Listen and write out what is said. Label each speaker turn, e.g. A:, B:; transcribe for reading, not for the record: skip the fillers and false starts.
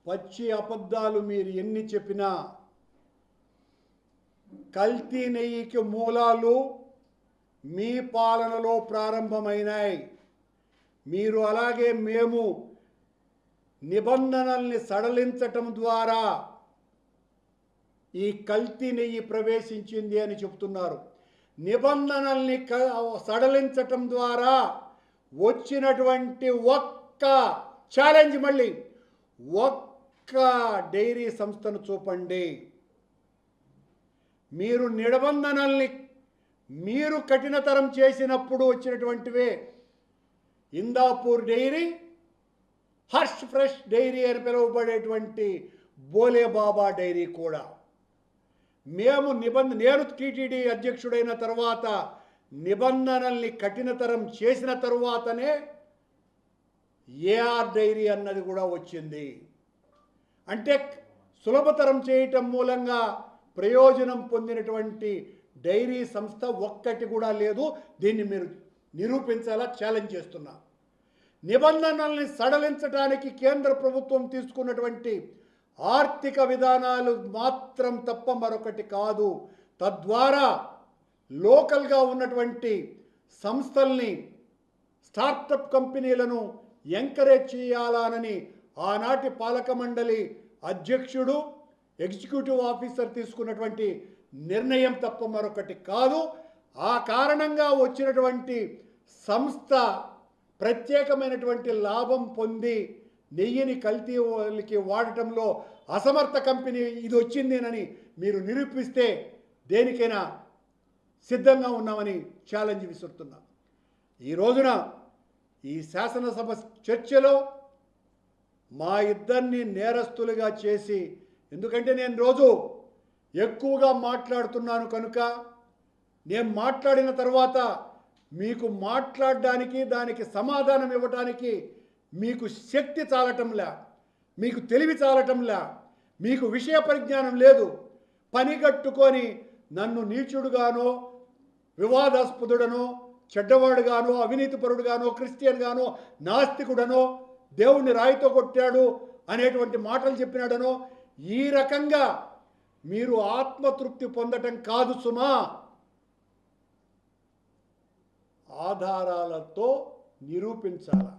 A: పచ్చి అబద్ధాలు మీరు ఎన్ని చెప్పినా కల్తీ నెయ్యికి మూలాలు మీ పాలనలో ప్రారంభమైనాయి. మీరు అలాగే మేము నిబంధనల్ని సడలించటం ద్వారా ఈ కల్తీ నెయ్యి ప్రవేశించింది అని చెప్తున్నారు. నిబంధనల్ని సడలించటం ద్వారా వచ్చినటువంటి ఒక్క ఛాలెంజ్, మళ్ళీ ఒక్క డైరీ సంస్థను చూపండి. మీరు నిబంధనల్ని మీరు కఠినతరం చేసినప్పుడు వచ్చినటువంటివే Indapur dairy, Harsh fresh dairy అని పిలువబడేటువంటి బోలే బాబా డైరీ కూడా. నేను టీటీడీ అధ్యక్షుడైన తర్వాత నిబంధనల్ని కఠినతరం చేసిన తరువాతనే ఏఆర్ డైరీ అన్నది కూడా వచ్చింది. అంటే సులభతరం చేయటం మూలంగా ప్రయోజనం పొందినటువంటి డైరీ సంస్థ ఒక్కటి కూడా లేదు. దీన్ని మీరు నిరూపించాలా, ఛాలెంజ్ చేస్తున్నా. నిబంధనల్ని సడలించడానికి కేంద్ర ప్రభుత్వం తీసుకున్నటువంటి ఆర్థిక విధానాలు మాత్రం తప్ప మరొకటి కాదు. తద్వారా లోకల్గా ఉన్నటువంటి సంస్థల్ని, స్టార్టప్ కంపెనీలను ఎంకరేజ్ చేయాలని ఆనాటి పాలక మండలి అధ్యక్షుడు, ఎగ్జిక్యూటివ్ ఆఫీసర్ తీసుకున్నటువంటి నిర్ణయం తప్ప మరొకటి కాదు. ఆ కారణంగా వచ్చినటువంటి సంస్థ ప్రత్యేకమైనటువంటి లాభం పొంది నెయ్యిని కల్తీకి వాడటంలో అసమర్థ కంపెనీ ఇది వచ్చిందేనని మీరు నిరూపిస్తే దేనికైనా సిద్ధంగా ఉన్నామని ఛాలెంజ్ విసురుతున్నా. ఈ రోజున ఈ శాసనసభ చర్చలో మా ఇద్దరిని నేరస్తులుగా చేసి, ఎందుకంటే నేను రోజు ఎక్కువగా మాట్లాడుతున్నాను కనుక, నేను మాట్లాడిన తర్వాత మీకు మాట్లాడడానికి, దానికి సమాధానం ఇవ్వడానికి మీకు శక్తి చాలటంలా, మీకు తెలివి చాలటంలా, మీకు విషయ పరిజ్ఞానం లేదు. పనిగట్టుకొని నన్ను నీచుడుగానో, వివాదాస్పదుడనో, చెడ్డవాడుగానో, అవినీతిపరుడుగానో, క్రిస్టియన్గానో, నాస్తికుడనో, దేవుణ్ణి రాయితో కొట్టాడు అనేటువంటి మాటలు చెప్పినాడనో, ఈ రకంగా మీరు ఆత్మతృప్తి పొందటం కాదు సుమా, ఆధారాలతో నిరూపించాలి.